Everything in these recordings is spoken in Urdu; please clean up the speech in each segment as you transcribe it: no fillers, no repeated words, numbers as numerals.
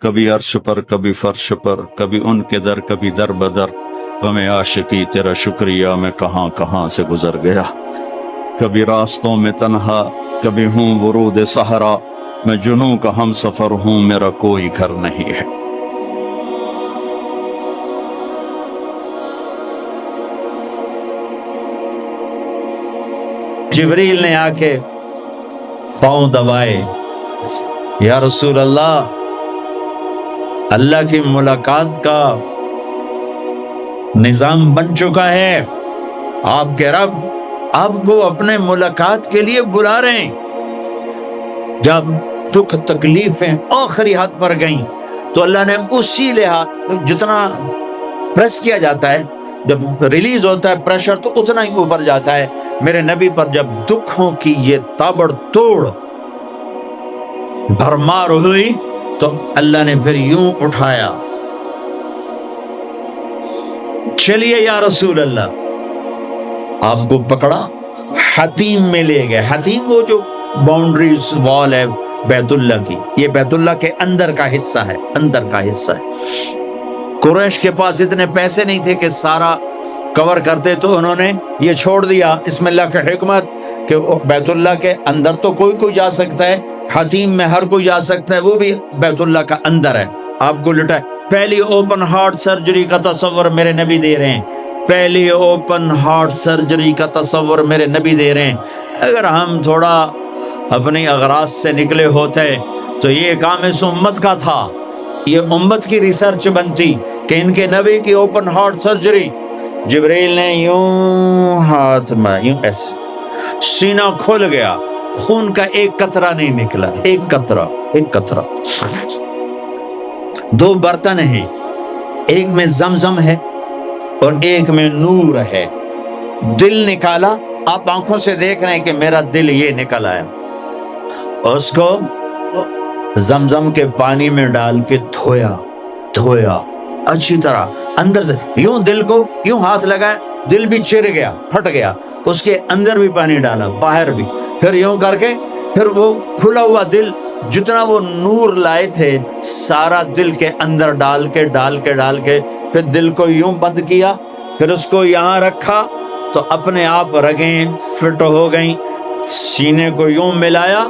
کبھی عرش پر کبھی فرش پر، کبھی ان کے در کبھی در بدر، غم عاشقی تیرا شکریہ میں کہاں کہاں سے گزر گیا۔ کبھی راستوں میں تنہا، کبھی ہوں ورود صحرا، میں جنوں کا ہم سفر ہوں، میرا کوئی گھر نہیں ہے۔ جبریل نے آ کے پاؤں دبائے، یا رسول اللہ، اللہ کی ملاقات کا نظام بن چکا ہے، آپ کے رب آپ کو اپنے ملاقات کے لیے بلا رہے ہیں۔ جب دکھ تکلیفیں آخری حد پر گئیں تو اللہ نے اسی لحاظ، جتنا پریس کیا جاتا ہے، جب ریلیز ہوتا ہے پریشر تو اتنا ہی اوپر جاتا ہے، میرے نبی پر جب دکھوں کی یہ تابڑ توڑ بھرمار ہوئی تو اللہ نے پھر یوں اٹھایا، چلیے یا رسول اللہ، آپ کو پکڑا، حتیم میں لے گئے۔ حتیم وہ جو باؤنڈریز وال ہے بیت اللہ کی، یہ بیت اللہ کے اندر کا حصہ ہے، اندر کا حصہ ہے۔ قریش کے پاس اتنے پیسے نہیں تھے کہ سارا کور کرتے، تو انہوں نے یہ چھوڑ دیا، اس میں اللہ کی حکمت کہ بیت اللہ کے اندر تو کوئی جا سکتا ہے، حتیم میں ہر کوئی جا سکتا ہے، وہ بھی بیت اللہ کا اندر ہے۔ آپ کو لٹائے، پہلی اوپن ہارٹ سرجری کا تصور میرے نبی دے رہے ہیں، پہلی اوپن ہارٹ سرجری کا تصور میرے نبی دے رہے ہیں۔ اگر ہم تھوڑا اپنی اغراض سے نکلے ہوتے تو یہ کام اس امت کا تھا، یہ امت کی ریسرچ بنتی کہ ان کے نبی کی اوپن ہارٹ سرجری۔ جبریل نے یوں ہاتھ میں یوں ایسے، سینہ کھل گیا، خون کا ایک قطرہ نہیں نکلا، ایک قطرہ، ایک قطرہ۔ دو برتن ہیں، ایک میں زمزم ہے اور ایک میں نور ہے۔ دل نکالا، آپ آنکھوں سے دیکھ رہے ہیں کہ میرا دل یہ نکل آیا، اس کو زمزم کے پانی میں ڈال کے دھویا اچھی طرح، اندر سے یوں دل کو یوں ہاتھ لگایا، دل بھی چر گیا، پھٹ گیا، اس کے اندر بھی پانی ڈالا، باہر بھی، پھر یوں کر کے، پھر وہ کھلا ہوا دل، جتنا وہ نور لائے تھے سارا دل کے اندر ڈال کے پھر دل کو یوں بند کیا، پھر اس کو یہاں رکھا تو اپنے آپ رگیں فٹ ہو گئیں، سینے کو یوں ملایا،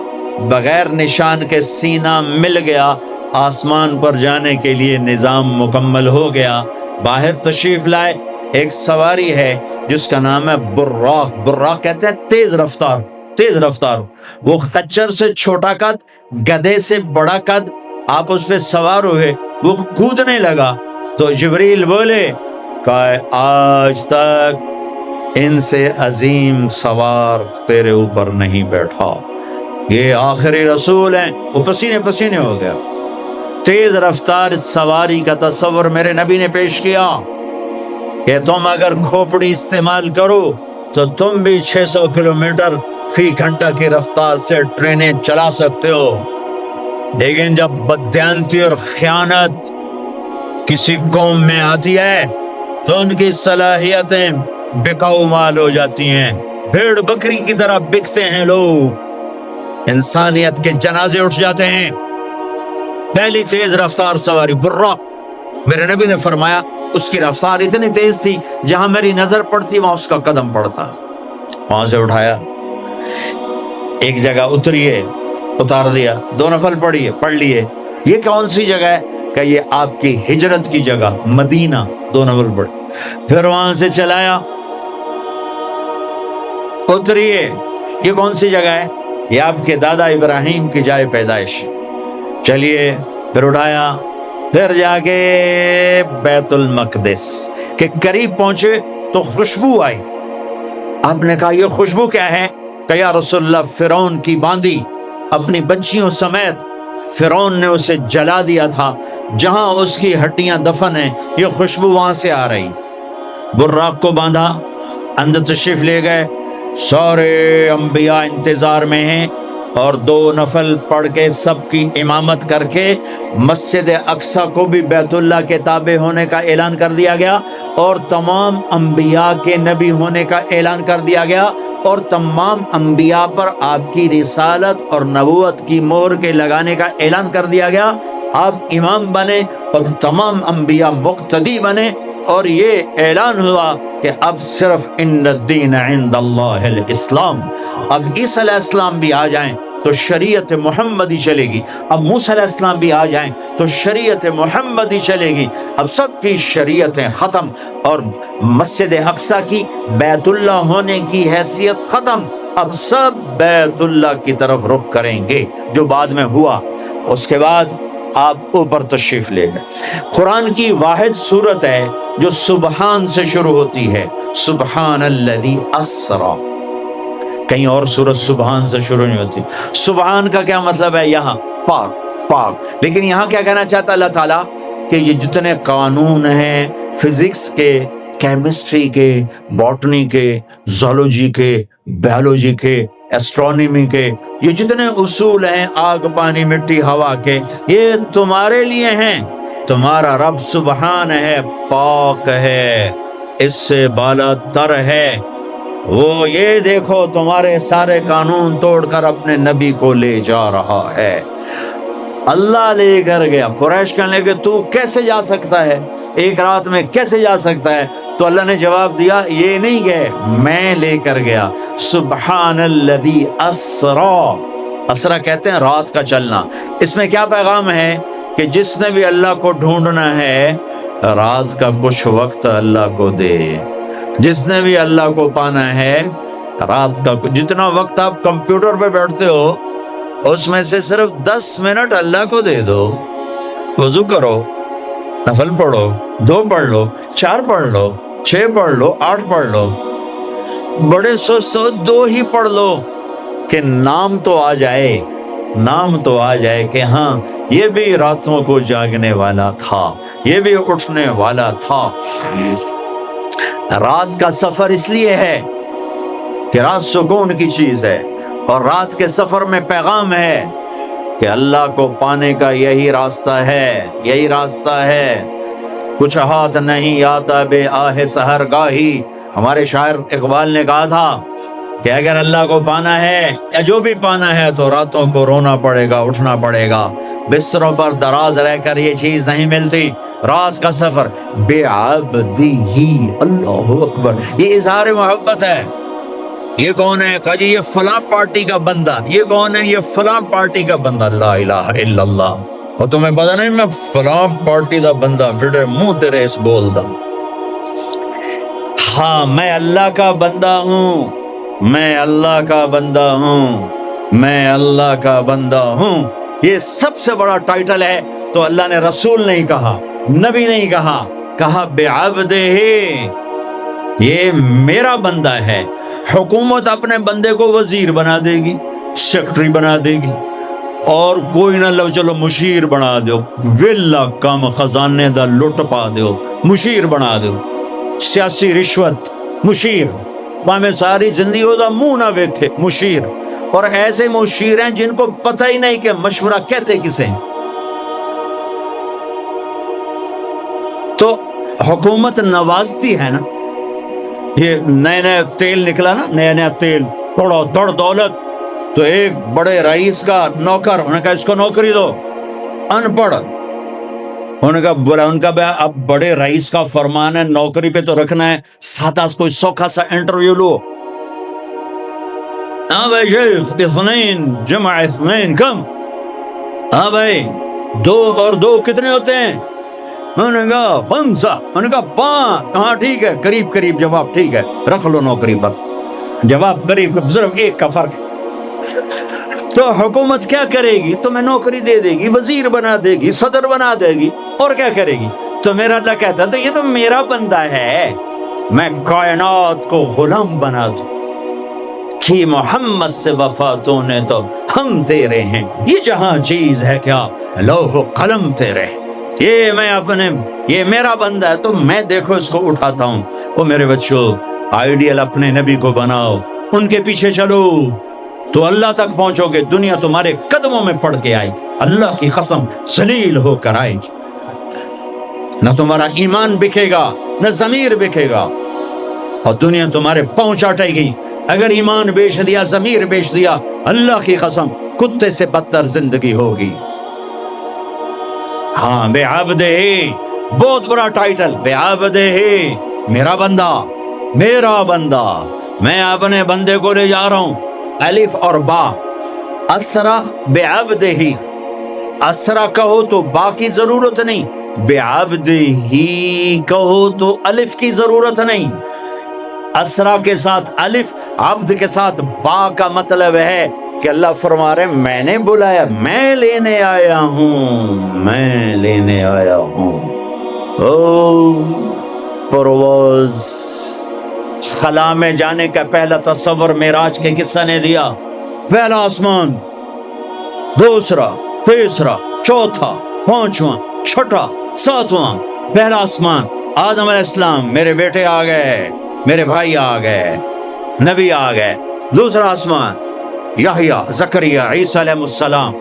بغیر نشان کے سینہ مل گیا، آسمان پر جانے کے لیے نظام مکمل ہو گیا۔ باہر تشریف لائے، ایک سواری ہے جس کا نام ہے براق، براق کہتے ہیں تیز رفتار، تیز رفتار، وہ خچر سے چھوٹا قد، گدھے سے بڑا قد، آپ اس پہ سوار ہوئے، وہ کودنے لگا تو جبریل بولے کہ آج تک ان سے عظیم سوار تیرے اوپر نہیں بیٹھا، یہ آخری رسول ہیں۔ وہ پسینے پسینے ہو گیا۔ تیز رفتار سواری کا تصور میرے نبی نے پیش کیا کہ تم اگر کھوپڑی استعمال کرو تو تم بھی 600 کلومیٹر فی گھنٹہ کی رفتار سے ٹرینیں چلا سکتے ہو، لیکن جب بددیانتی اور خیانت کسی قوم میں آتی ہے تو ان کی صلاحیتیں بکاؤ مال ہو جاتی ہیں، بھیڑ بکری کی طرح بکتے ہیں لوگ، انسانیت کے جنازے اٹھ جاتے ہیں۔ پہلی تیز رفتار سواری براق، میرے نبی نے فرمایا اس کی رفتار اتنی تیز تھی جہاں میری نظر پڑتی وہاں اس کا قدم پڑتا، وہاں سے اٹھایا، ایک جگہ اتریے، اتار دیا، 2 نفل پڑھیے، پڑھ لیے۔ یہ کون سی جگہ ہے کہ یہ آپ کی ہجرت کی جگہ مدینہ، 2 نفل پڑھ، پھر وہاں سے چلایا، اتریے، یہ کون سی جگہ ہے؟ یہ آپ کے دادا ابراہیم کی جائے پیدائش، چلیے، پھر اٹھایا، پھر جا کے بیت المقدس کے قریب پہنچے تو خوشبو آئی۔ آپ نے کہا یہ خوشبو کیا ہے؟ کہ یا رسول اللہ، فرعون کی باندی اپنی بچیوں سمیت فرعون نے اسے جلا دیا تھا، جہاں اس کی ہڈیاں دفن ہیں، یہ خوشبو وہاں سے آ رہی۔ براق کو باندھا، اندر تشریف لے گئے، سارے انبیاء انتظار میں ہیں، اور 2 نفل پڑھ کے سب کی امامت کر کے مسجد اقصی کو بھی بیت اللہ کے تابع ہونے کا اعلان کر دیا گیا، اور تمام انبیاء کے نبی ہونے کا اعلان کر دیا گیا، اور تمام انبیاء پر آپ کی رسالت اور نبوت کی مہر کے لگانے کا اعلان کر دیا گیا۔ آپ امام بنے اور تمام انبیاء مقتدی بنے، اور یہ اعلان ہوا کہ اب صرف ان الدین عند اللہ الاسلام، اب عیسیٰ علیہ السلام بھی آ جائیں تو شریعت محمدی چلے گی، اب موسیٰ علیہ السلام بھی آ جائیں تو شریعت محمدی چلے گی، اب سب کی شریعتیں ختم، اور مسجد اقصیٰ کی بیت اللہ ہونے کی حیثیت ختم، اب سب بیت اللہ کی طرف رخ کریں گے، جو بعد میں ہوا۔ اس کے بعد آپ اوپر تشریف لے گئے۔ قرآن کی واحد سورت ہے جو سبحان سے شروع ہوتی ہے، سبحان الذی اسرا، کہیں اور سورت سبحان سے شروع نہیں ہوتی۔ سبحان کا کیا مطلب ہے؟ یہاں پاک پاک، لیکن یہاں کیا کہنا چاہتا اللہ تعالیٰ کہ یہ جتنے قانون ہیں فزکس کے، کیمسٹری کے، باٹنی کے، زولوجی کے، بایولوجی کے، ایسٹرونومی کے، یہ جتنے اصول ہیں آگ پانی مٹی ہوا کے، یہ تمہارے لیے ہیں۔ تمہارا رب سبحان ہے، پاک ہے، اس سے بالا تر ہے، وہ یہ دیکھو تمہارے سارے قانون توڑ کر اپنے نبی کو لے جا رہا ہے۔ اللہ لے کر گیا۔ قریش کہنے لگے تو کیسے جا سکتا ہے، ایک رات میں کیسے جا سکتا ہے؟ تو اللہ نے جواب دیا یہ نہیں گئے، میں لے کر گیا۔ سبحان الذی اسرا، اسرا کہتے ہیں رات کا چلنا۔ اس میں کیا پیغام ہے کہ جس نے بھی اللہ کو ڈھونڈنا ہے رات کا کچھ وقت اللہ کو دے، جس نے بھی اللہ کو پانا ہے رات کا جتنا وقت آپ کمپیوٹر پہ بیٹھتے ہو اس میں سے صرف 10 منٹ اللہ کو دے دو۔ وضو کرو، نفل پڑھو، 2 پڑھ لو، 4 پڑھ لو، 6 پڑھ لو، 8 پڑھ لو، بڑے سست ہو 2 ہی پڑھ لو، کہ نام تو آ جائے، نام تو آ جائے کہ ہاں یہ بھی راتوں کو جاگنے والا تھا، یہ بھی اٹھنے والا تھا۔ رات کا سفر اس لیے ہے کہ رات سکون کی چیز ہے، اور رات کے سفر میں پیغام ہے کہ اللہ کو پانے کا یہی راستہ ہے، یہی راستہ ہے۔ کچھ ہاتھ نہیں آتا بے آہ سحر گاہی، ہمارے شاعر اقبال نے کہا تھا کہ اگر اللہ کو پانا ہے یا جو بھی پانا ہے تو راتوں کو رونا پڑے گا، اٹھنا پڑے گا، بستروں پر دراز رہ کر یہ چیز نہیں ملتی۔ رات کا سفر بے عبدی ہی، اللہ اکبر، یہ اظہار محبت ہے۔ یہ کون ہے؟ کہا جی یہ فلاں پارٹی کا بندہ، یہ کون ہے؟ یہ فلاں پارٹی کا بندہ، لا الہ الا اللہ۔ اور تمہیں پتہ نہیں میں فلاں پارٹی دا بندہ، پھر منہ تیرے اس بول دا، ہاں میں اللہ کا بندہ ہوں، میں اللہ کا بندہ ہوں، میں اللہ کا بندہ ہوں۔ یہ سب سے بڑا ٹائٹل ہے، تو اللہ نے رسول نہیں کہا، نبی نہیں کہا، کہا بعبدہ، یہ میرا بندہ ہے۔ حکومت اپنے بندے کو وزیر بنا دے گی، سیکٹری بنا دے گی، اور کوئی نہ لو چلو مشیر بنا دو، ویلا کم خزانے دا لٹ پا دو، مشیر بنا دو، سیاسی رشوت مشیر، میں ساری زندگی ہوتا منہ نہ ویکھے مشیر۔ اور ایسے مشیر ہیں جن کو پتہ ہی نہیں کہ مشورہ کہتے کسے۔ تو حکومت نوازتی ہے نا، یہ نئے نئے تیل نکلا نا، نیا نیا تیل، توڑو دوڑ دولت، تو ایک بڑے رئیس کا نوکر، انہوں نے کہا اس کو نوکری دو، ان پڑھ، انہوں نے کہا بولا ان کا اب بڑے رئیس کا فرمان ہے نوکری پہ تو رکھنا ہے، سادہ کوئی سوکھا سا انٹرویو لو۔ ہاں بھائی شیخ، 2 جمع 2 کم؟ ہاں بھائی 2 اور 2 کتنے ہوتے ہیں؟ انہوں نے کہا 5، انہوں نے کہا 5، ہاں ٹھیک ہے، قریب قریب جواب، ٹھیک ہے رکھ لو نوکری پر، جواب قریب، صرف 1 کا فرق۔ تو حکومت کیا کرے گی؟ تمہیں نوکری دے دے گی، وزیر بنا دے گی، صدر بنا دے گی، اور کیا کرے گی؟ تو میرا اللہ کہتا تو یہ تو میرا بندہ ہے، میں کائنات کو غلام بنا دوں کہ محمد سے وفا تو نے تو ہم تیرے ہیں، یہ جہاں چیز ہے کیا لوح و قلم تیرے، یہ میں اپنے، یہ میرا بندہ ہے تو میں دیکھو اس کو اٹھاتا ہوں۔ وہ میرے بچوں آئیڈیل اپنے نبی کو بناؤ، ان کے پیچھے چلو تو اللہ تک پہنچو گے، دنیا تمہارے قدموں میں پڑ کے آئے گی، اللہ کی قسم ذلیل ہو کر آئے گی، نہ تمہارا ایمان بکے گا نہ ضمیر بکے گا، اور دنیا تمہارے پاؤں چاٹے گی۔ اگر ایمان بیچ دیا، ضمیر بیچ دیا، اللہ کی قسم کتے سے بدتر زندگی ہوگی۔ ہاں بعبدہ، بہت بڑا ٹائٹل، بعبدہ، میرا بندہ، میرا بندہ، میں اپنے بندے کو لے جا رہا ہوں۔ الف اور با، اسرا بعبدہ، اسرا کہو تو با کی ضرورت نہیں، بعبدہ کہو تو الف کی ضرورت نہیں۔ اسرا کے ساتھ الف، عبد کے ساتھ با کا مطلب ہے کہ اللہ فرما رہے میں نے بلایا، میں لینے آیا ہوں، میں لینے آیا ہوں۔ او پرواز، خلا میں جانے کا پہلا تصور معراج کے قصہ نے دیا۔ پہلا آسمان، دوسرا، تیسرا، چوتھا، پانچواں، چھٹا، ساتواں۔ پہلا آسمان، آدم علیہ السلام، میرے بیٹے آ گئے، میرے بھائی آ گئے، نبی آ گئے۔ دوسرا آسمان، یحییٰ، زکریا، عیسیٰ علیہ السلام،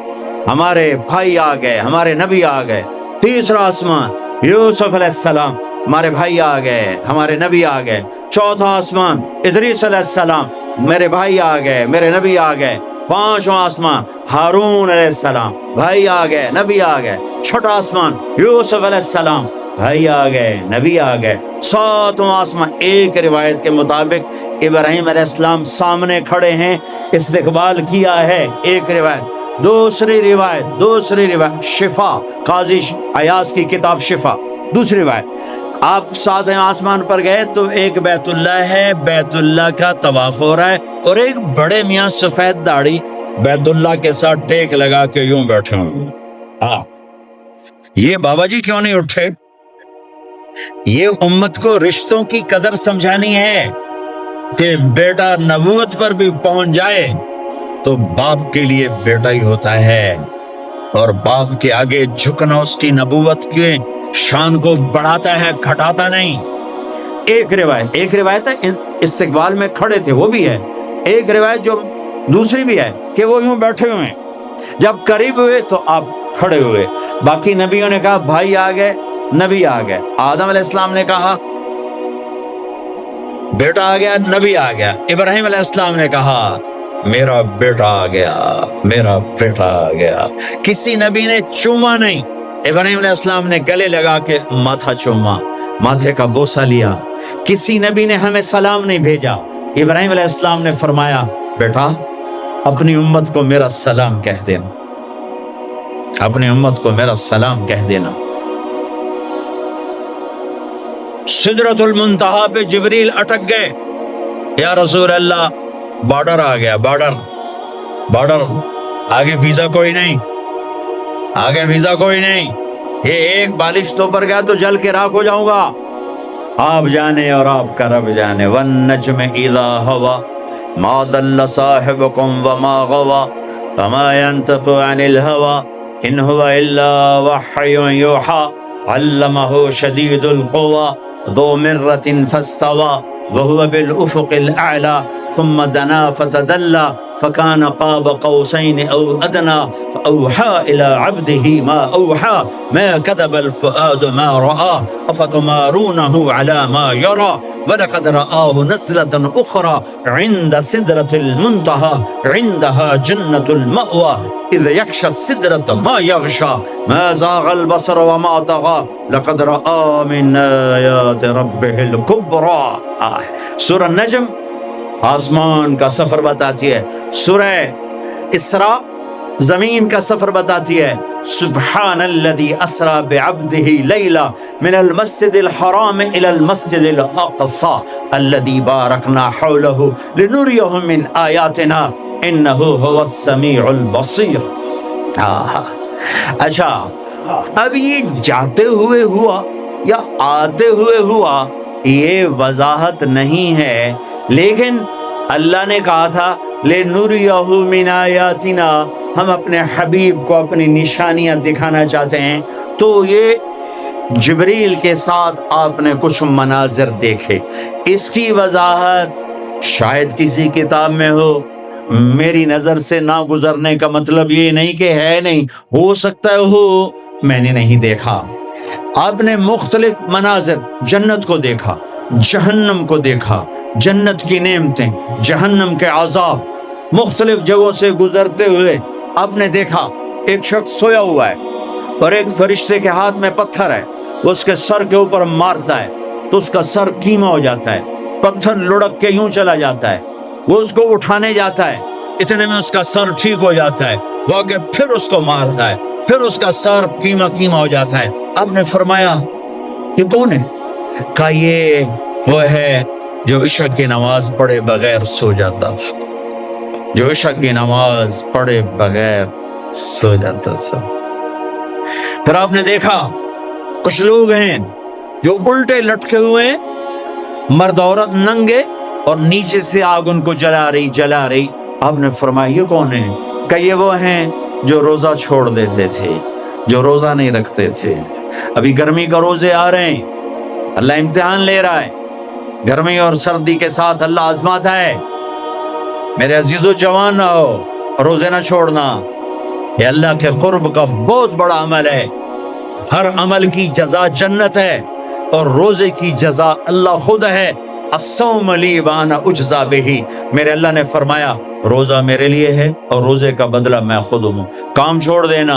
ہمارے بھائی آ گئے، ہمارے نبی آ گئے۔ تیسرا آسمان، یوسف علیہ السلام، ہمارے بھائی آ گئے، ہمارے نبی آ گئے۔ چوتھا آسمان، ادریس علیہ السلام، میرے بھائی آ گئے، میرے نبی آ گئے۔ پانچواں آسمان، ہارون علیہ السلام، بھائی آ گئے، نبی آ گئے۔ چھٹا آسمان، یوسف علیہ السلام، بھائی آ گئے، نبی آ گئے۔ ساتواں آسمان، ایک روایت کے مطابق ابراہیم علیہ السلام سامنے کھڑے ہیں، استقبال کیا ہے، ایک روایت۔ دوسری روایت شفا، قاضی ایاز کی کتاب شفا، دوسری روایت، آپ ساتویں آسمان پر گئے تو ایک بیت اللہ ہے، بیت اللہ کا طواف ہو رہا ہے، اور ایک بڑے میاں سفید داڑھی بیت اللہ کے ساتھ ٹیک لگا کے یوں بیٹھے ہوں۔ ہاں، یہ بابا جی کیوں نہیں اٹھے؟ یہ امت کو رشتوں کی قدر سمجھانی ہے کہ بیٹا نبوت پر بھی پہنچ جائے تو باپ کے لیے بیٹا ہی ہوتا ہے، اور باپ کے آگے جھکنا اس کی نبوت کے شان کو بڑھاتا ہے، گھٹاتا نہیں۔ ایک روایت ہے استقبال میں کھڑے تھے، وہ بھی ہے۔ ایک روایت جو دوسری بھی ہے کہ وہ یوں بیٹھے ہوئے ہیں، جب قریب ہوئے تو آپ کھڑے ہوئے۔ باقی نبیوں نے کہا بھائی آ گئے، نبی آ گئے۔ آدم علیہ السلام نے کہا بیٹا آ گیا، نبی آ گیا۔ ابراہیم علیہ السلام نے کہا میرا بیٹا آ گیا، میرا بیٹا آ گیا۔ کسی نبی نے چوما نہیں، ابراہیم علیہ السلام نے گلے لگا کے ماتھا چوما، ماتھے کا بوسہ لیا۔ کسی نبی نے ہمیں سلام نہیں بھیجا، ابراہیم علیہ السلام نے فرمایا بیٹا اپنی امت کو میرا سلام کہہ دینا، اپنی امت کو میرا سلام کہہ دینا۔ سدرۃ المنتہا پہ جبریل اٹک گئے، یا رسول اللہ بارڈر آ گیا، بارڈر، آگے ویزا کوئی نہیں، آگے ویزا کوئی نہیں، یہ ایک بالش تو پر گیا تو جل کے راکھ ہو جاؤں گا۔ آپ جانے اور آپ کا رب جانے۔ والنجم اذا ہوا ما ضل صاحبکم وما غوا وما ينطق عن الہوا ان هو الا وحی یوحی علمہ شدید القوی ذو مرۃ فاستوی وهو بالافق الاعلی ثم دنا فتدلى فكان قاب قوسين او ادنى فاوحى الى عبده ما اوحى ما كذب الفؤاد ما راى افتمارونه على ما يرى ولقد رآه نزلة اخرى عند سدرة المنتهى عندها جنة المأوى اذ يغشى السدرة ما يغشى ما زاغ البصر وما طغى لقد رأى من آيات ربه الكبرى۔ سورہ النجم آسمان کا سفر بتاتی ہے، سورہ اسراء زمین کا سفر بتاتی ہے۔ سبحان الذي اسرا بعبده لیلا من المسجد الحرام الى المسجد الاقصى الذي باركنا حوله لنريه من آیاتنا انه هو السمیع البصیر۔ اچھا، اب یہ جاتے ہوئے ہوا یا آتے ہوئے ہوا یہ وضاحت نہیں ہے، لیکن اللہ نے کہا تھا لِنُرِيَهُ مِنْ آیَاتِنَا، ہم اپنے حبیب کو اپنی نشانیاں دکھانا چاہتے ہیں۔ تو یہ جبریل کے ساتھ آپ نے کچھ مناظر دیکھے، اس کی وضاحت شاید کسی کتاب میں ہو، میری نظر سے نہ گزرنے کا مطلب یہ نہیں کہ ہے نہیں، ہو سکتا ہے ہو، میں نے نہیں دیکھا۔ آپ نے مختلف مناظر، جنت کو دیکھا، جہنم کو دیکھا، جنت کی نعمتیں، جہنم کے عذاب، مختلف جگہوں سے گزرتے ہوئے آپ نے دیکھا ایک شخص سویا ہوا ہے، اور ایک فرشتے کے ہاتھ میں پتھر ہے، وہ اس کے سر کے اوپر مارتا ہے تو اس کا سر کیما ہو جاتا ہے، پتھر لڑک کے یوں چلا جاتا ہے، وہ اس کو اٹھانے جاتا ہے، اتنے میں اس کا سر ٹھیک ہو جاتا ہے، وہ آگے پھر اس کو مارتا ہے، پھر اس کا سر کیما ہو جاتا ہے۔ آپ نے فرمایا یہ کون ہے؟ کہا یہ وہ ہے جو عشاء کی نماز پڑھے بغیر سو جاتا تھا، جو عشاء کی نماز پڑھے بغیر سو جاتا تھا۔ پھر آپ نے دیکھا کچھ لوگ ہیں جو الٹے لٹکے ہوئے ہیں، مرد عورت ننگے، اور نیچے سے آگ ان کو جلا رہی۔ آپ نے فرمایا یہ کون ہے؟ کہ یہ وہ ہیں جو روزہ چھوڑ دیتے تھے، جو روزہ نہیں رکھتے تھے۔ ابھی گرمی کا روزے آ رہے ہیں، اللہ امتحان لے رہا ہے، گرمی اور سردی کے ساتھ اللہ آزماتا ہے۔ میرے عزیزو جوان نہ ہو، روزے نہ چھوڑنا، یہ اللہ کے قرب کا بہت بڑا عمل ہے۔ ہر عمل کی جزا جنت ہے، اور روزے کی جزا اللہ خود ہے۔ الصوم لی وانا اجزا بہ، میرے اللہ نے فرمایا روزہ میرے لیے ہے اور روزے کا بدلہ میں خود ہوں۔ کام چھوڑ دینا،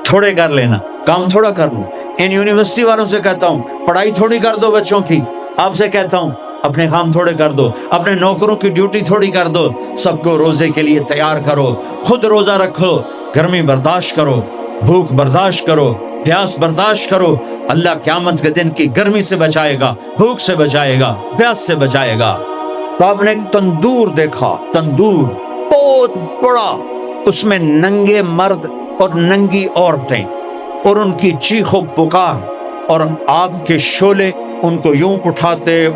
تھوڑے کر لینا، کام تھوڑا کر لوں۔ ان یونیورسٹی والوں سے کہتا ہوں پڑھائی تھوڑی کر دو بچوں کی، آپ سے کہتا ہوں اپنے کام تھوڑے کر دو، اپنے نوکروں کی ڈیوٹی تھوڑی کر دو، سب کو روزے کے لیے تیار کرو، خود روزہ رکھو، گرمی برداشت کرو، بھوک برداشت کرو، پیاس برداشت کرو۔ اللہ قیامت کے دن کی گرمی سے بچائے گا، بھوک سے بچائے گا، پیاس سے بچائے گا۔ تو آپ نے ایک تندور دیکھا، تندور بہت بڑا، اس میں ننگے مرد اور ننگی عورتیں، اور ان کی چیخ و پکار، اور آگ کے شعلے ان کو یوں اٹھاتے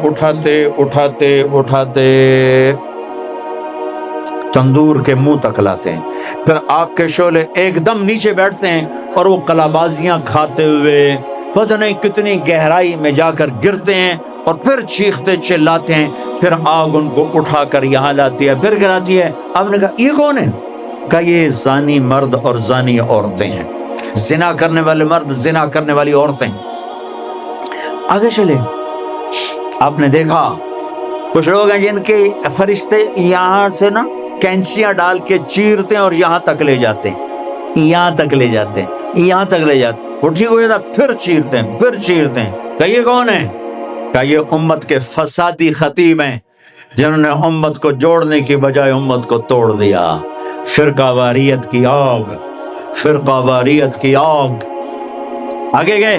تندور کے منہ تک لاتے ہیں، پھر آگ کے شعلے ایک دم نیچے بیٹھتے ہیں، اور وہ کلابازیاں کھاتے ہوئے پتہ نہیں کتنی گہرائی میں جا کر گرتے ہیں، اور پھر چیختے چلاتے ہیں، پھر آگ ان کو اٹھا کر یہاں لاتی ہے، پھر گراتی ہے۔ آپ نے کہا یہ کون ہے؟ کہ یہ زانی مرد اور زانی عورتیں ہیں، زنا کرنے والے مرد، زنا کرنے والی عورتیں۔ آگے چلے، آپ نے دیکھا کچھ لوگ ہیں جن کے فرشتے یہاں سے نا کینچیاں ڈال کے چیرتے ہیں اور یہاں تک لے جاتے ہیں، یہاں تک لے جاتے ہیں، یہاں تک لے جاتے ہیں، وہ ٹھیک ہو جاتا پھر چیرتے ہیں، پھر چیرتے ہیں۔ کہ یہ کون ہے؟ کہ یہ امت کے فسادی خطیب ہیں، جنہوں نے امت کو جوڑنے کی بجائے امت کو توڑ دیا۔ فرقہ واریت کی آگ، فرقہ واریت کی آگ۔ آگے گئے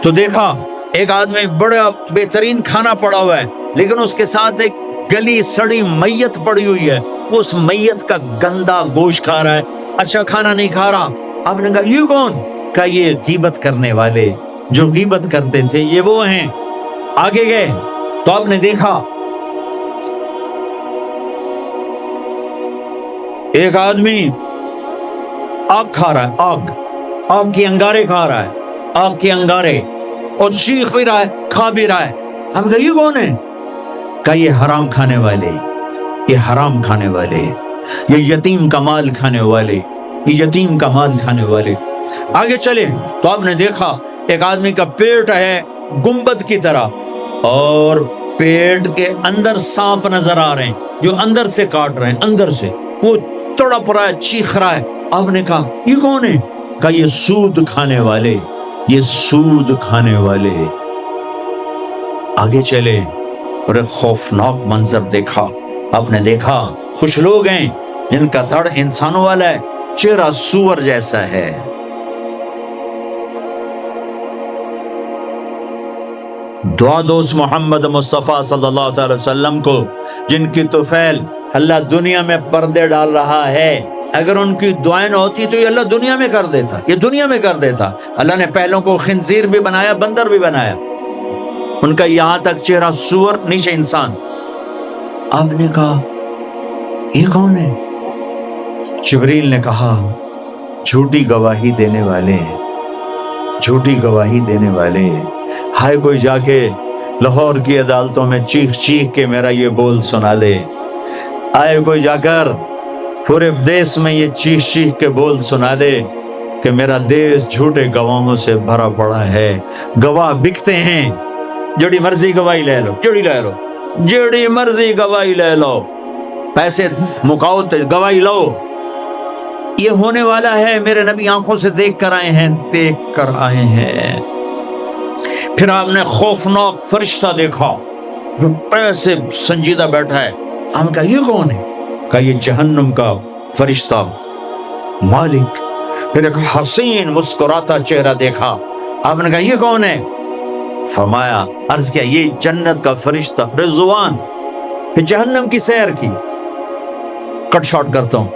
تو دیکھا ایک آدمی بڑا بہترین کھانا پڑا ہوا ہے، لیکن اس کے ساتھ ایک گلی سڑی میت پڑی ہوئی ہے، وہ اس میت کا گندا گوشت کھا رہا ہے، اچھا کھانا نہیں کھا رہا۔ آپ نے کہا یہ کون؟ کہا یہ غیبت کرنے والے، جو غیبت کرتے تھے یہ وہ ہیں۔ آگے گئے تو آپ نے دیکھا ایک آدمی آگ کھا رہا ہے، آگ کی انگارے کھا رہا ہے، آگ کے انگارے، اور چیخ بھی رہا ہے، کھا بھی رہا ہے۔ ہم کہا یہ کون ہے؟ کہا یہ حرام کھانے والے، یہ حرام کھانے والے، یہ یتیم کا مال کھانے والے، یہ یتیم کا مال کھانے والے۔ آگے چلے تو آپ نے دیکھا ایک آدمی کا پیٹ ہے گنبد کی طرح، اور پیٹ کے اندر سانپ نظر آ رہے ہیں جو اندر سے کاٹ رہے ہیں، اندر سے وہ تڑپ رہا ہے، چیخ رہا ہے۔ آپ نے کہا یہ کون ہے؟ کہا یہ سود کھانے والے، یہ سود کھانے والے۔ آگے چلے اور ایک خوفناک منظر دیکھا۔ آپ نے دیکھا کچھ لوگ ہیں جن کا دھڑ انسانوں والا ہے، چہرہ سور جیسا ہے۔ دعا دوست محمد مصطفیٰ صلی اللہ تعالی وسلم کو، جن کی طفیل اللہ دنیا میں پردے ڈال رہا ہے، اگر ان کی دعائیں نہ ہوتی تو یہ اللہ دنیا میں کر دیتا، یہ دنیا میں کر دیتا۔ اللہ نے پہلوں کو خنزیر بھی بنایا، بندر بھی بنایا، ان کا یہاں تک چہرہ سور، نیچے انسان۔ آپ نے کہا یہ کون ہے؟ جبریل نے کہا جھوٹی گواہی دینے والے، جھوٹی گواہی دینے والے۔ ہائے کوئی جا کے لاہور کی عدالتوں میں چیخ چیخ کے میرا یہ بول سنا دے، آئے کوئی جا کر پورے دیس میں یہ چیخ چیخ کے بول سنا دے کہ میرا دیس جھوٹے گواہوں سے بھرا پڑا ہے، گواہ بکتے ہیں، جڑی مرضی گواہی لے لو، جڑی مرضی گواہی لے لو، پیسے مکاؤ تے گواہی لو۔ یہ ہونے والا ہے، میرے نبی آنکھوں سے دیکھ کر آئے ہیں، دیکھ کر آئے ہیں۔ پھر آپ نے خوفناک فرشتہ دیکھا جو ایسے سنجیدہ بیٹھا ہے۔ آپ نے کہا یہ کون ہے؟ کہا یہ جہنم کا فرشتہ مالک۔ پھر ایک حسین مسکراتا چہرہ دیکھا۔ آپ نے کہا یہ کون ہے؟ فرمایا، عرض کیا یہ جنت کا فرشتہ رضوان۔ پھر جہنم کی سیر کی۔ کٹ شارٹ کرتا ہوں،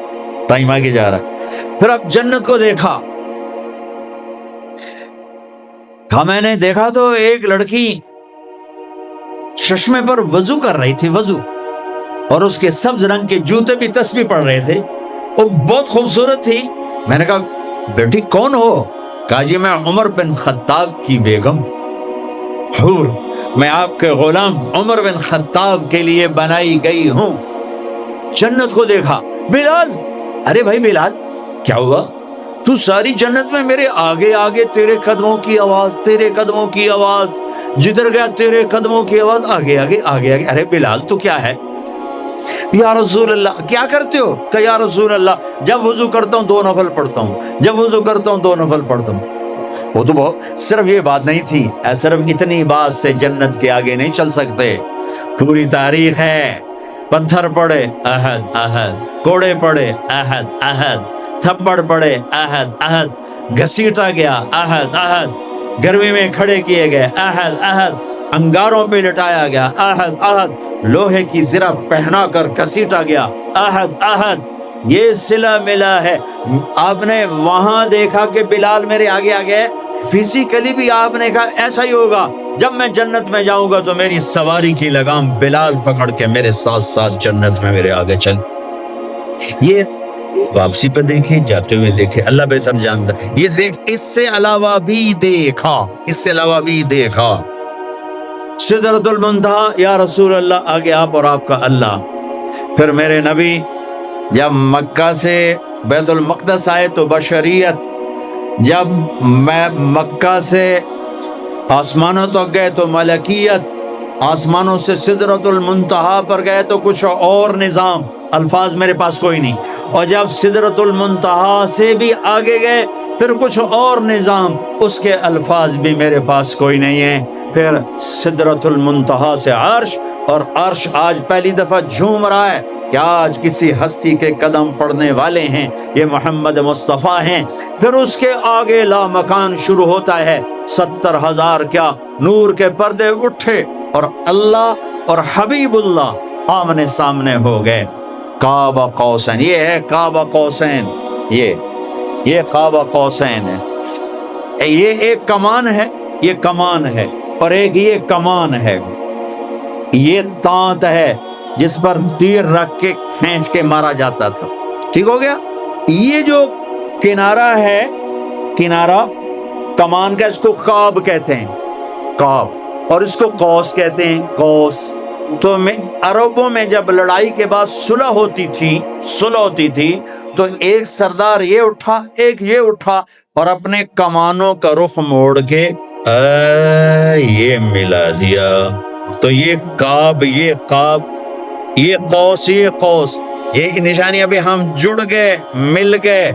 ٹائم آگے جا رہا ہے۔ پھر اب جنت کو دیکھا۔ کہا میں نے دیکھا تو ایک لڑکی چشمے پر وضو کر رہی تھی، وضو، اور اس کے سبز رنگ کے جوتے بھی تسبیح پڑھ رہے تھے، وہ بہت خوبصورت تھی۔ میں نے کہا بیٹی کون ہو؟ کہا جی میں عمر بن خطاب کی بیگم حور، میں آپ کے غلام عمر بن خطاب کے لیے بنائی گئی ہوں۔ جنت کو دیکھا۔ بلال، ارے بھائی بلال کیا ہوا؟ تو ساری جنت میں میرے آگے آگے، تیرے قدموں کی آواز، تیرے قدموں کی آواز، جدھر گیا تیرے قدموں کی آواز، آگے آگے آگے آگے۔ ارے بلال تو کیا ہے؟ یا رسول اللہ کیا کرتے ہو؟ کہ یا رسول اللہ جب وضو کرتا ہوں 2 نفل پڑھتا ہوں، جب وضو کرتا ہوں 2 نفل پڑھتا ہوں۔ وہ تو بہت، صرف یہ بات نہیں تھی، صرف اتنی بات سے جنت کے آگے نہیں چل سکتے، پوری تاریخ ہے۔ پتھر پڑے احد احد، کوڑے پڑے احد احد، تھپڑ پڑے احد احد، گھسیٹا گیا احد احد، گرمی میں کھڑے کیے گئے احد احد، انگاروں پہ لٹایا گیا احد احد، لوہے کی زرہ پہنا کر گھسیٹا گیا احد احد۔ یہ صلہ ملا ہے۔ آپ نے وہاں دیکھا کہ بلال میرے آگے آگے ہے، فزیکلی بھی آپ نے کہا ایسا ہی ہوگا، جب میں جنت میں جاؤں گا تو میری سواری کی لگام بلال پکڑ کے میرے ساتھ ساتھ جنت میں میرے آگے چل۔ یہ واپسی پہ دیکھے، جاتے ہوئے دیکھے، اللہ بہتر جانتا ہے۔ یہ دیکھ، اس سے علاوہ بھی دیکھا، اس سے علاوہ بھی دیکھا۔ سدرۃ المنتہا، یا رسول اللہ آگے آپ اور آپ کا اللہ۔ پھر میرے نبی جب مکہ سے بیت المقدس آئے تو بشریت، جب میں مکہ سے آسمانوں تک گئے تو ملکیت، آسمانوں سے سدرۃ المنتہا پر گئے تو کچھ اور نظام، الفاظ میرے پاس کوئی نہیں، اور جب سدرۃ المنتہا سے بھی آگے گئے پھر کچھ اور نظام، اس کے الفاظ بھی میرے پاس کوئی نہیں ہے۔ پھر سدرۃ المنتہا سے عرش، اور عرش آج پہلی دفعہ جھوم رہا ہے کہ آج کسی ہستی کے قدم پڑنے والے ہیں، یہ محمد مصطفیٰ ہیں۔ پھر اس کے آگے لامکان شروع ہوتا ہے، 70,000 کیا نور کے پردے اٹھے، اور اللہ اور حبیب اللہ آمنے سامنے ہو گئے۔ کعبہ قوسین، یہ ہے کعبہ قوسین، یہ کعبہ قوسین ہے۔ یہ ایک کمان ہے، یہ کمان ہے، اور ایک یہ کمان ہے، یہ تانت ہے جس پر تیر رکھ کے کھینچ کے مارا جاتا تھا۔ ٹھیک ہو گیا؟ یہ جو کنارہ ہے، کنارہ کمان کا، اس کو قاب کہتے ہیں، قاب، اور اس کو قوس کہتے ہیں، قوس۔ تو عربوں میں جب لڑائی کے بعد صلح ہوتی تھی تو ایک سردار یہ اٹھا، ایک یہ اٹھا، اور اپنے کمانوں کا رخ موڑ کے یہ ملا دیا، تو یہ قاب، یہ قاب، یہ قوس، یہ قوس، یہ نشانی۔ ابھی ہم جڑ گئے، مل گئے،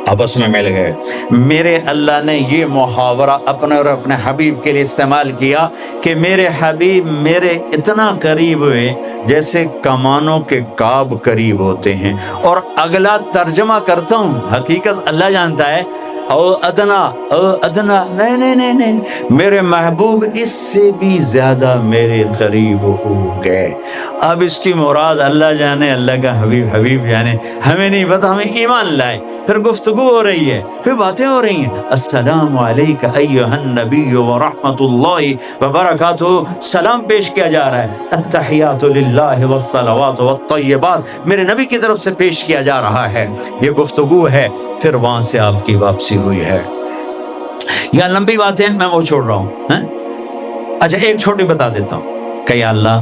آپس میں مل گئے۔ میرے اللہ نے یہ محاورہ اپنے اور اپنے حبیب کے لیے استعمال کیا کہ میرے حبیب میرے اتنا قریب ہوئے جیسے کمانوں کے قاب قریب ہوتے ہیں۔ اور اگلا ترجمہ کرتا ہوں، حقیقت اللہ جانتا ہے، او ادنا، نہیں، میرے محبوب اس سے بھی زیادہ میرے قریب ہو گئے۔ اب اس کی مراد اللہ جانے، اللہ کا حبیب جانے، ہمیں نہیں پتا، ہمیں ایمان لائے۔ پھر گفتگو ہو رہی ہے، پھر باتیں ہو رہی ہیں، السلام علیک ایھا النبی ورحمۃ اللہ وبرکاتہ، سلام پیش کیا جا رہا ہے، التحیات للہ والصلوات والطیبات میرے نبی کی طرف سے پیش کیا جا رہا ہے، یہ گفتگو ہے۔ پھر وہاں سے آپ کی واپسی ہوئی ہے۔ یا لمبی باتیں میں وہ چھوڑ رہا ہوں۔ اچھا ایک چھوٹی بتا دیتا ہوں کہ یا اللہ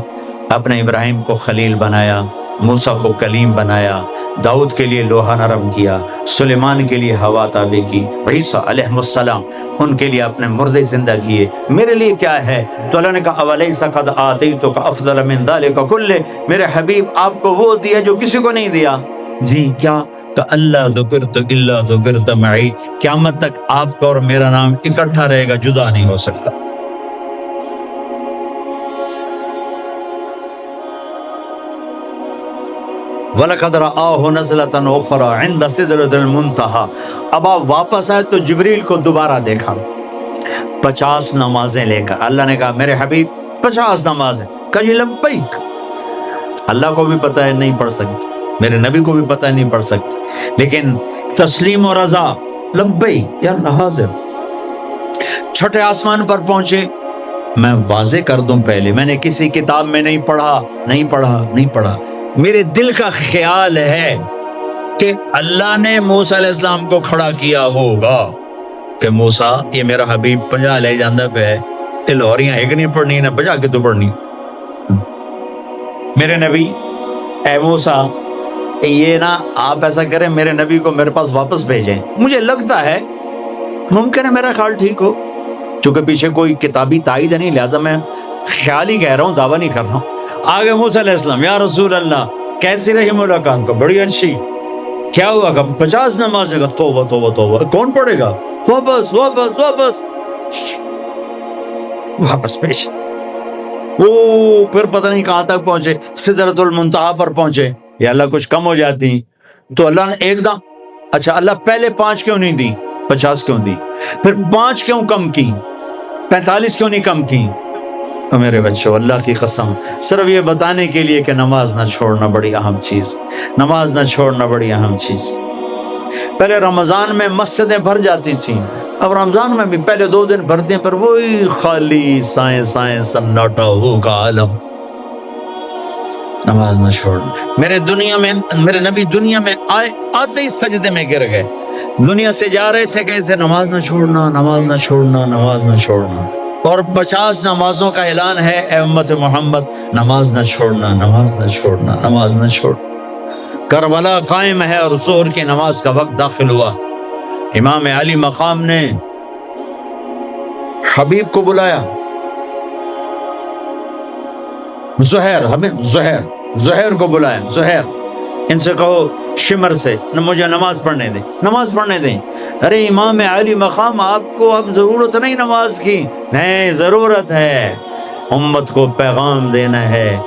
اپنے ابراہیم کو خلیل بنایا، موسیٰ کو کلیم بنایا، داؤد کے لیے لوہا نرم کیا، سلیمان کے لیے ہوا تابع کی، عیسیٰ علیہ السلام ان کے لیے اپنے مردے زندہ کیے، میرے لیے کیا ہے؟ تو اللہ نے کہا اولیس قد آتیتک افضل من ذلک کلہ، میرے حبیب آپ کو وہ دیا جو کسی کو نہیں دیا۔ جی کیا؟ کہ اللہ ذکرت الا ذکرت معی، قیامت تک آپ کا اور میرا نام اکٹھا رہے گا، جدا نہیں ہو سکتا۔ وَلَقَدْ رَآهُ نَزْلَةً أُخْرَىٰ عِندَ سِدْرَةِ الْمُنتَهَىٰ۔ اب آپ واپس آئے تو جبریل کو دوبارہ دیکھا 50 نمازیں لے کر۔ اللہ نے کہا میرے حبیب 50 نمازیں، کہا جی لبیک۔ اللہ کو بھی پتہ ہے نہیں پڑھ سکتی، میرے نبی کو بھی پتہ ہے نہیں پڑھ سکتی، لیکن تسلیم و رضا، لبیک یا اللہ حاضر۔ چھٹے آسمان پر پہنچے۔ میں واضح کر دوں پہلے، میں نے کسی کتاب میں نہیں پڑھا، میرے دل کا خیال ہے کہ اللہ نے موسیٰ علیہ السلام کو کھڑا کیا ہوگا کہ موسیٰ یہ میرا حبیب 50 لے جاندہ پہ ہے، یہ لوریاں ایک نہیں پڑھنی نہ 50 کے تو پڑھنی۔ میرے نبی اے موسیٰ یہ نا آپ ایسا کریں، میرے نبی کو میرے پاس واپس بھیجیں، مجھے لگتا ہے ممکن ہے میرا خیال ٹھیک ہو، چونکہ پیچھے کوئی کتابی تائید نہیں، لہٰذا میں خیال ہی کہہ رہا ہوں، دعویٰ نہیں کر رہا ہوں۔ آگے موسیٰ علیہ السلام، یا رسول اللہ کیسی رہی ملاقات؟ کو بڑی اچھی۔ کیا ہوا؟ کہ 50 نمازیں کا توبہ توبہ توبہ، کون پڑھے گا؟ واپس واپس واپس واپس پیش۔ پھر پتہ نہیں کہاں تک پہنچے، سدرۃ المنتہا پر پہنچے۔ یا اللہ کچھ کم ہو جاتی تو اللہ نے ایک دم، اچھا اللہ پہلے 5 کیوں نہیں دی، 50 کیوں دی؟ پھر 5 کیوں کم کی، 45 کیوں نہیں کم کی؟ میرے بچوں اللہ کی قسم، صرف یہ بتانے کے لیے کہ نماز نہ چھوڑنا بڑی اہم چیز، نماز نہ چھوڑنا بڑی اہم چیز۔ پہلے رمضان میں مسجدیں بھر جاتی تھیں، اب رمضان میں بھی پہلے 2 دن بھرتے ہیں، پر وہی خالی سائیں سناٹا ہوگا عالم۔ نماز نہ چھوڑنا۔ میرے نبی دنیا میں آتے ہی سجدے میں گر گئے، دنیا سے جا رہے تھے، کہتے نماز نہ چھوڑنا، نماز نہ چھوڑنا، نماز نہ چھوڑنا۔ اور 50 نمازوں کا اعلان ہے، اے امت محمد نماز نہ چھوڑنا، نماز نہ چھوڑنا، نماز نہ چھوڑ۔ کربلا قائم ہے اور ظہر کی نماز کا وقت داخل ہوا، امام علی مقام نے حبیب کو بلایا، زہیر کو بلایا، زہیر ان سے کہو شمر سے مجھے نماز پڑھنے دیں۔ ارے امام علی مقام آپ کو اب ضرورت نہیں نماز کی، نہیں ضرورت ہے، امت کو پیغام دینا ہے،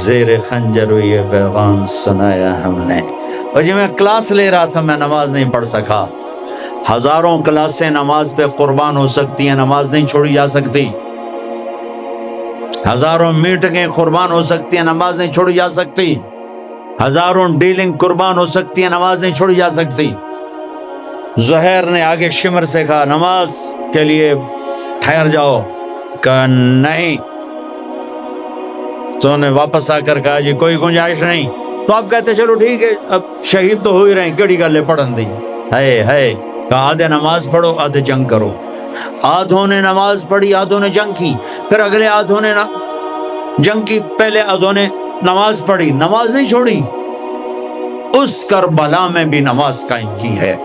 زیر خنجر یہ پیغام سنایا ہم نے۔ اور جب میں کلاس لے رہا تھا میں نماز نہیں پڑھ سکا، ہزاروں کلاسیں نماز پہ قربان ہو سکتی ہیں، نماز نہیں چھوڑی جا سکتی، ہزاروں میٹنگیں قربان ہو سکتی ہیں، نماز نہیں چھوڑی جا سکتی، ہزاروں ڈیلنگ قربان ہو سکتی ہیں، نماز نہیں چھوڑی جا سکتی۔ زہیر نے آگے شمر سے کہا نماز کے لیے ٹھہر جاؤ، کہا نہیں، تو نے واپس آ کر کہا جی کوئی گنجائش نہیں، تو آپ کہتے چلو ٹھیک ہے اب شہید تو ہو ہی رہے ہیں، کیڑی گلے پڑھن دی ہے، کہا آدھے نماز پڑھو آدھے جنگ کرو۔ آدھوں نے نماز پڑھی، آدھوں نے جنگ کی، پھر اگلے آدھوں نے جنگ کی، پہلے آدھوں نے نماز پڑھی، نماز نہیں چھوڑی، اس کربلا میں بھی نماز قائم کی ہے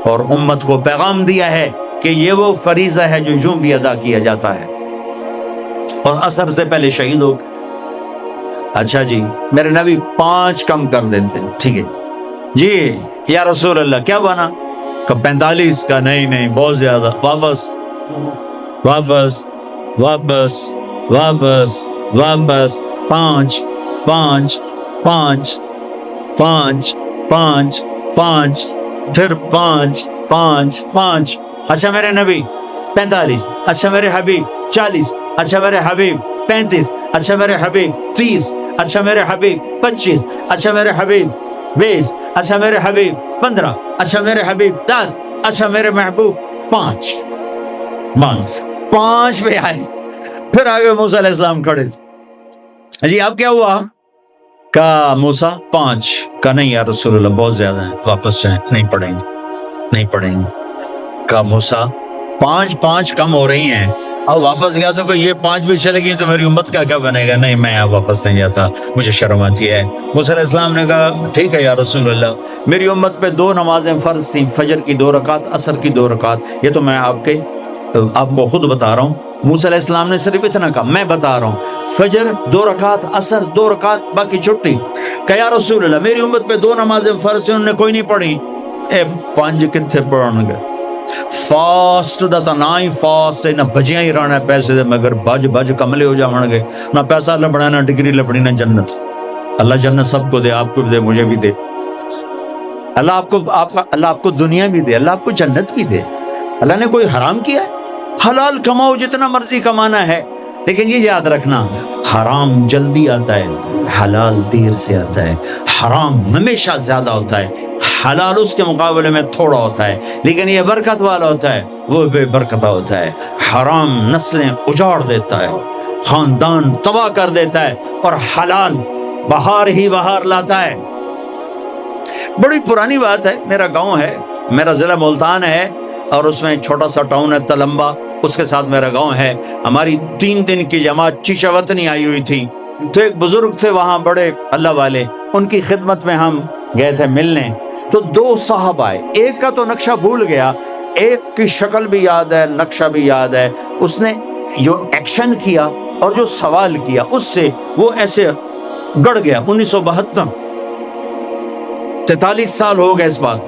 اور امت کو پیغام دیا ہے کہ یہ وہ فریضہ ہے جو یوں بھی ادا کیا جاتا ہے، اور عصر سے پہلے شہید ہو گئے۔ اچھا جی میرے نبی 5 کم کر دیتے، ٹھیک ہے جی یا رسول اللہ کیا بنا؟ کہ 45، کا نہیں بہت زیادہ، واپس واپس واپس واپس واپس، 5 5 5 5 5 5، پھر 5 5 5۔ اچھا میرے نبی 45، اچھا میرے حبیب 40، اچھا میرے حبیب 35، اچھا میرے حبیب 30، اچھا میرے حبیب 25، اچھا میرے حبیب 20، اچھا میرے حبیب 15، اچھا میرے حبیب 10، اچھا میرے محبوب 5 پہ آئے۔ پھر آگے موسیٰ علیہ السلام کھڑے تھے، جی اب کیا ہوا؟ کہا موسیٰ 5، کہا نہیں یا رسول اللہ بہت زیادہ ہیں، واپس جائیں، نہیں پڑھیں گے۔ کہا موسیٰ 5 کم ہو رہی ہیں، اب واپس گیا تو کہ یہ 5 بھی چلے گی تو میری امت کا کیا بنے گا؟ نہیں میں واپس نہیں جاتا، مجھے شرم آتی ہے۔ موسیٰ علیہ السلام نے کہا ٹھیک ہے یا رسول اللہ، میری امت پہ 2 نمازیں فرض تھیں، فجر کی 2 رکعت، عصر کی 2 رکعت، یہ تو میں آپ کو خود بتا رہا ہوں۔ موسیٰ علیہ السلام نے صرف اتنا کہا، میں بتا رہا ہوں، فجر 2 رکعت، عصر 2 رکعت، باقی چھٹی۔ کہ یا رسول اللہ میری امت پہ 2 نمازیں فرض ہیں انہوں نے کوئی نہیں پڑھی. اے 5 کتنے پڑھن گے؟ فاسٹ دا تا نہ ہی فاسٹ ہے، نہ بجیاں ہی رہنا پیسے دے مگر بج کملے ہو جاؤں گے، نہ پیسہ لبنا، نہ ڈگری لبنی، نہ جنت. اللہ جنت سب کو دے، آپ کو بھی دے، مجھے بھی دے. اللہ آپ کو دنیا بھی دے، اللہ آپ کو جنت بھی دے. اللہ نے کوئی حرام کیا ہے؟ حلال کماؤ جتنا مرضی کمانا ہے، لیکن یہ یاد رکھنا حرام جلدی آتا ہے، حلال دیر سے آتا ہے. حرام ہمیشہ زیادہ ہوتا ہے، حلال اس کے مقابلے میں تھوڑا ہوتا ہے، لیکن یہ برکت والا ہوتا ہے، وہ بے برکتہ ہوتا ہے. حرام نسلیں اجاڑ دیتا ہے، خاندان تباہ کر دیتا ہے، اور حلال بہار ہی بہار لاتا ہے. بڑی پرانی بات ہے، میرا گاؤں ہے، میرا ضلع ملتان ہے، اور اس میں چھوٹا سا ٹاؤن ہے تلمبا، اس کے ساتھ میرا گاؤں ہے. ہماری 3 دن کی جماعت چیشہ وطنی آئی ہوئی تھی، تو ایک بزرگ تھے وہاں بڑے اللہ والے، ان کی خدمت میں ہم گئے تھے ملنے. تو 2 صاحب آئے، ایک کا تو نقشہ بھول گیا، ایک کی شکل بھی یاد ہے، نقشہ بھی یاد ہے. اس نے جو ایکشن کیا اور جو سوال کیا اس سے وہ ایسے گڑ گیا. 1972 43 سال ہو گئے اس بات.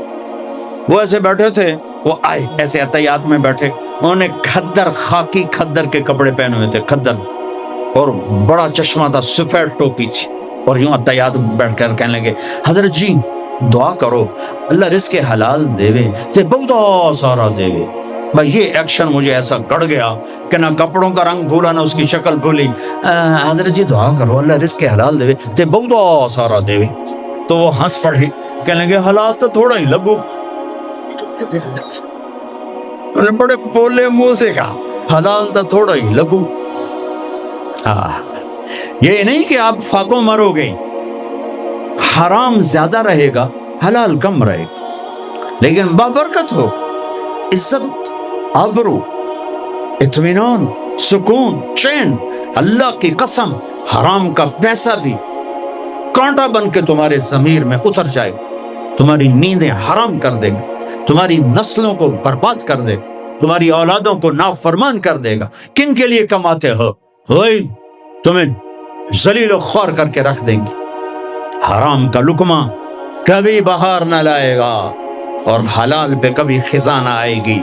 وہ ایسے بیٹھے تھے، وہ آئے ایسے عطیات میں بیٹھے، انہوں نے کھدر، خاکی کھدر کے کپڑے پہنے ہوئے تھے، کھدر، اور بڑا چشمہ تھا، سفید ٹوپی تھی، اور یوں عطیات بیٹھ کر کہنے لگے حضرت جی دعا کرو اللہ رزق حلال دے تے بہت سارا دے. بھائی یہ ایکشن مجھے ایسا گڑ گیا کہ نہ کپڑوں کا رنگ بھولا نہ اس کی شکل بھولی. حضرت جی دعا کرو اللہ رزق حلال دے تے بہت سارا دے. تو وہ ہنس پڑے، کہنے لگے حلال تو تھوڑا ہی لگو. بڑے پولے منہ سے کہا حلال تو تھوڑا ہی لگو. یہ نہیں کہ آپ فاقوں مرو گے، حرام زیادہ رہے گا، حلال کم رہے گا، لیکن بابرکت ہو، عزت، آبرو، اطمینان، سکون، چین. اللہ کی قسم حرام کا پیسہ بھی کانٹا بن کے تمہارے ضمیر میں اتر جائے گا، تمہاری نیندیں حرام کر دے گا، تمہاری نسلوں کو برباد کر دے گا، تمہاری اولادوں کو نافرمان کر دے گا. کن کے لیے کماتے ہو؟ وہی تمہیں ذلیل و خوار کر کے رکھ دیں گے. حرام کا لقمہ کبھی بہار نہ لائے گا، اور حلال پہ کبھی خزاں نہ آئے گی.